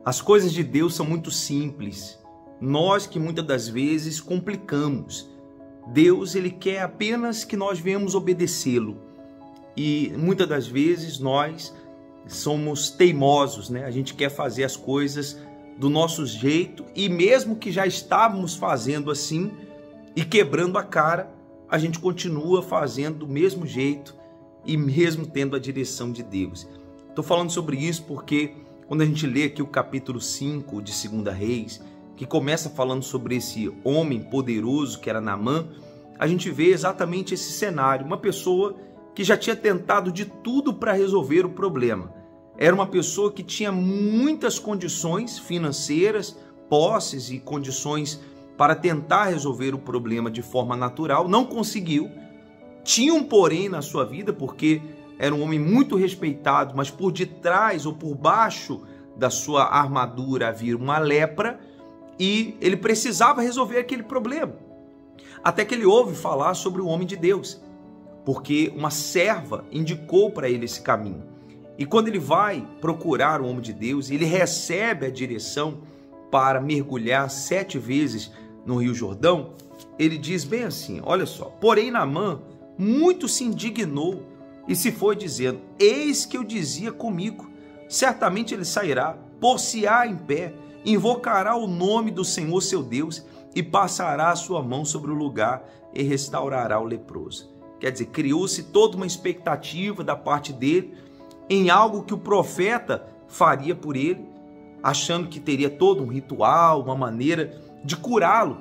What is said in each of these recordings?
As coisas de Deus são muito simples. Nós que muitas das vezes complicamos. Deus, ele quer apenas que nós venhamos obedecê-lo. E muitas das vezes nós somos teimosos, né? A gente quer fazer as coisas do nosso jeito e mesmo que já estávamos fazendo assim e quebrando a cara, a gente continua fazendo do mesmo jeito e mesmo tendo a direção de Deus. Estou falando sobre isso porque quando a gente lê aqui o capítulo 5 de 2 Reis, que começa falando sobre esse homem poderoso que era Naamã, a gente vê exatamente esse cenário, uma pessoa que já tinha tentado de tudo para resolver o problema. Era uma pessoa que tinha muitas condições financeiras, posses e condições para tentar resolver o problema de forma natural, não conseguiu. Tinha um porém na sua vida, porque era um homem muito respeitado, mas por detrás ou por baixo da sua armadura havia uma lepra e ele precisava resolver aquele problema. Até que ele ouve falar sobre o homem de Deus, porque uma serva indicou para ele esse caminho. E quando ele vai procurar o homem de Deus, ele recebe a direção para mergulhar 7 vezes no Rio Jordão, ele diz bem assim, olha só, porém Naamã muito se indignou e se foi dizendo, eis que eu dizia comigo, certamente ele sairá, por-se-á em pé, invocará o nome do Senhor seu Deus e passará a sua mão sobre o lugar e restaurará o leproso. Quer dizer, criou-se toda uma expectativa da parte dele em algo que o profeta faria por ele, achando que teria todo um ritual, uma maneira de curá-lo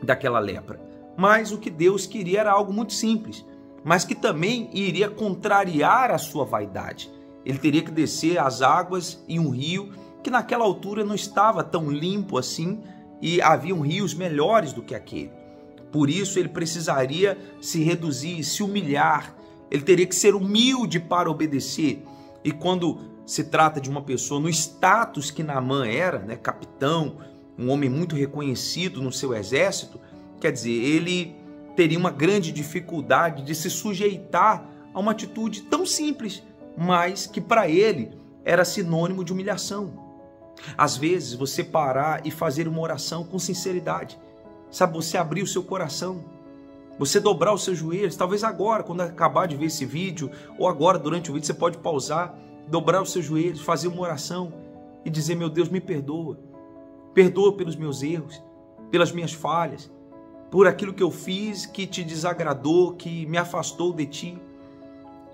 daquela lepra. Mas o que Deus queria era algo muito simples, mas que também iria contrariar a sua vaidade. Ele teria que descer as águas em um rio que naquela altura não estava tão limpo assim e haviam rios melhores do que aquele. Por isso ele precisaria se reduzir, se humilhar, ele teria que ser humilde para obedecer. E quando se trata de uma pessoa no status que Naamã era, né, capitão, um homem muito reconhecido no seu exército, quer dizer, ele teria uma grande dificuldade de se sujeitar a uma atitude tão simples, mas que para ele era sinônimo de humilhação. Às vezes você parar e fazer uma oração com sinceridade, sabe, você abrir o seu coração, você dobrar os seus joelhos, talvez agora, quando acabar de ver esse vídeo, ou agora durante o vídeo, você pode pausar, dobrar os seus joelhos, fazer uma oração e dizer, meu Deus, me perdoa. Perdoa pelos meus erros, pelas minhas falhas, por aquilo que eu fiz que te desagradou, que me afastou de ti.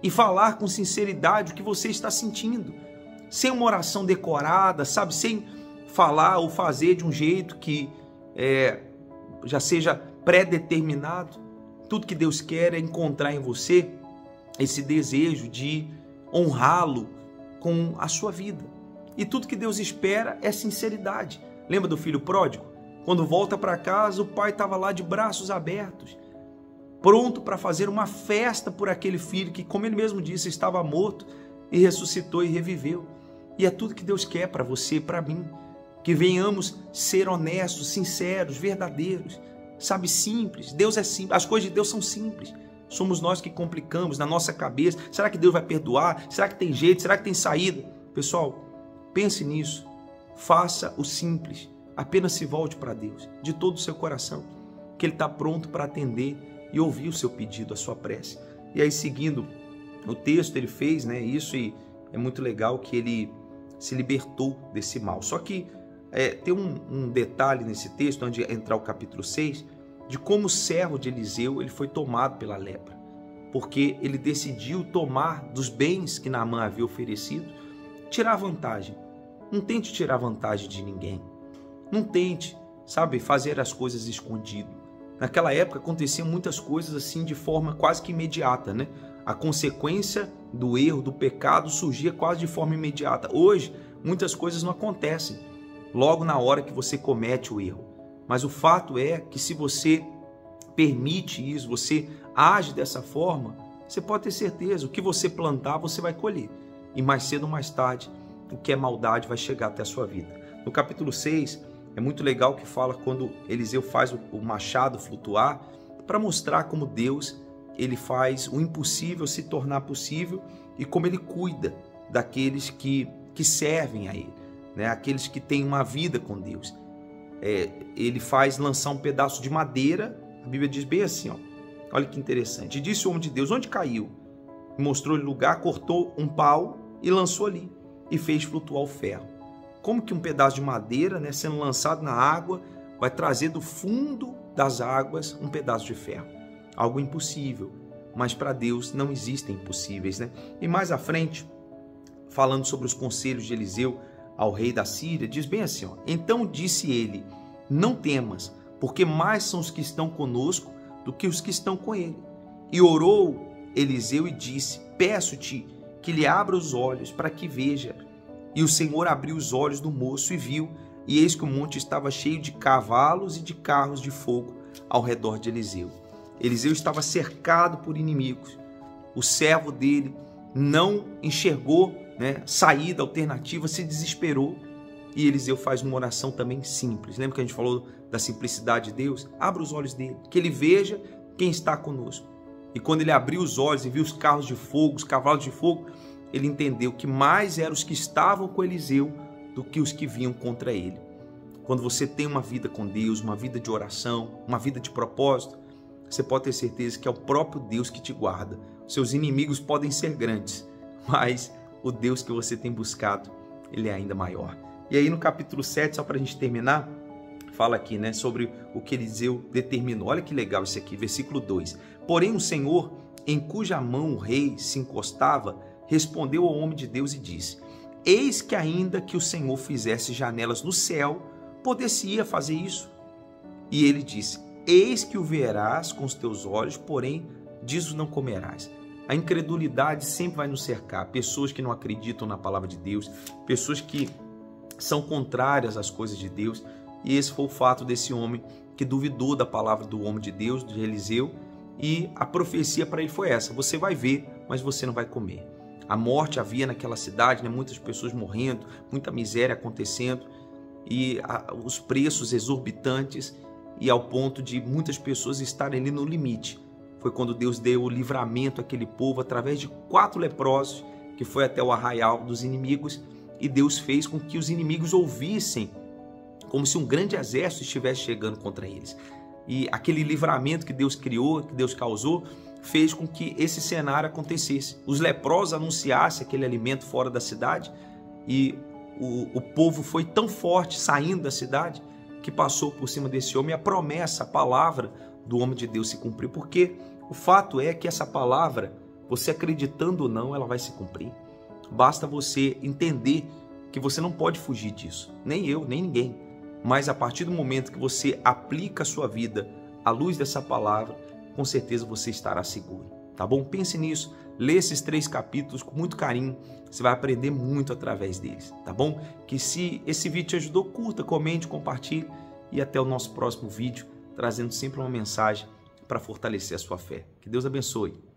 E falar com sinceridade o que você está sentindo, sem uma oração decorada, sabe, sem falar ou fazer de um jeito que já seja pré-determinado. Tudo que Deus quer é encontrar em você esse desejo de honrá-lo com a sua vida. E tudo que Deus espera é sinceridade. Lembra do filho pródigo? Quando volta para casa, o pai estava lá de braços abertos, pronto para fazer uma festa por aquele filho que, como ele mesmo disse, estava morto e ressuscitou e reviveu. E é tudo que Deus quer para você e para mim, que venhamos ser honestos, sinceros, verdadeiros, sabe, simples. Deus é simples, as coisas de Deus são simples. Somos nós que complicamos na nossa cabeça. Será que Deus vai perdoar? Será que tem jeito? Será que tem saída? Pessoal, pense nisso. Faça o simples. Apenas se volte para Deus de todo o seu coração, que Ele está pronto para atender e ouvir o seu pedido, a sua prece. E aí, seguindo o texto, ele fez, né, isso, e é muito legal que ele se libertou desse mal. Só que tem um detalhe nesse texto, onde entrar o capítulo 6, de como o servo de Eliseu ele foi tomado pela lepra, porque ele decidiu tomar dos bens que Naamã havia oferecido, tirar vantagem. Não tente tirar vantagem de ninguém. Não tente, sabe, fazer as coisas escondido. Naquela época aconteciam muitas coisas assim de forma quase que imediata, né? A consequência do erro, do pecado, surgia quase de forma imediata. Hoje, muitas coisas não acontecem logo na hora que você comete o erro. Mas o fato é que se você permite isso, você age dessa forma, você pode ter certeza, o que você plantar, você vai colher. E mais cedo ou mais tarde, o que é maldade vai chegar até a sua vida. No capítulo 6, é muito legal que fala quando Eliseu faz o machado flutuar, para mostrar como Deus ele faz o impossível se tornar possível e como ele cuida daqueles que servem a ele. né? Aqueles que têm uma vida com Deus. Ele faz lançar um pedaço de madeira, a Bíblia diz bem assim, ó, olha que interessante. E disse o homem de Deus, onde caiu? Mostrou-lhe lugar, cortou um pau e lançou ali, e fez flutuar o ferro. Como que um pedaço de madeira, né, sendo lançado na água, vai trazer do fundo das águas um pedaço de ferro? Algo impossível, mas para Deus não existem impossíveis, né? E mais à frente, falando sobre os conselhos de Eliseu ao rei da Síria, diz bem assim, ó, então disse ele, não temas, porque mais são os que estão conosco do que os que estão com ele. E orou Eliseu e disse, peço-te que lhe abra os olhos para que veja. E o Senhor abriu os olhos do moço e viu, e eis que o monte estava cheio de cavalos e de carros de fogo ao redor de Eliseu. Eliseu estava cercado por inimigos. O servo dele não enxergou, né, saída, alternativa, se desesperou. E Eliseu faz uma oração também simples. Lembra que a gente falou da simplicidade de Deus? Abra os olhos dele, que ele veja quem está conosco. E quando ele abriu os olhos e viu os carros de fogo, os cavalos de fogo, ele entendeu que mais eram os que estavam com Eliseu do que os que vinham contra ele. Quando você tem uma vida com Deus, uma vida de oração, uma vida de propósito, você pode ter certeza que é o próprio Deus que te guarda. Seus inimigos podem ser grandes, mas o Deus que você tem buscado, ele é ainda maior. E aí no capítulo 7, só para a gente terminar, fala aqui, né, sobre o que Eliseu determinou. Olha que legal isso aqui, versículo 2. Porém o Senhor, em cuja mão o rei se encostava, respondeu ao homem de Deus e disse, eis que ainda que o Senhor fizesse janelas no céu, poder-se-ia fazer isso? E ele disse, eis que o verás com os teus olhos, porém disso não comerás. A incredulidade sempre vai nos cercar, pessoas que não acreditam na palavra de Deus, pessoas que são contrárias às coisas de Deus, e esse foi o fato desse homem que duvidou da palavra do homem de Deus, de Eliseu, e a profecia para ele foi essa, você vai ver, mas você não vai comer. A morte havia naquela cidade, né? Muitas pessoas morrendo, muita miséria acontecendo, e os preços exorbitantes, e ao ponto de muitas pessoas estarem ali no limite. Foi quando Deus deu o livramento àquele povo através de 4 leprosos, que foi até o arraial dos inimigos, e Deus fez com que os inimigos ouvissem como se um grande exército estivesse chegando contra eles. E aquele livramento que Deus criou, que Deus causou, fez com que esse cenário acontecesse. Os leprosos anunciassem aquele alimento fora da cidade, e o povo foi tão forte saindo da cidade, que passou por cima desse homem, e a promessa, a palavra do homem de Deus se cumpriu, porque o fato é que essa palavra, você acreditando ou não, ela vai se cumprir. Basta você entender que você não pode fugir disso, nem eu, nem ninguém. Mas a partir do momento que você aplica a sua vida à luz dessa palavra, com certeza você estará seguro, tá bom? Pense nisso, lê esses 3 capítulos com muito carinho, você vai aprender muito através deles, tá bom? Que se esse vídeo te ajudou, curta, comente, compartilhe, e até o nosso próximo vídeo, trazendo sempre uma mensagem para fortalecer a sua fé. Que Deus abençoe.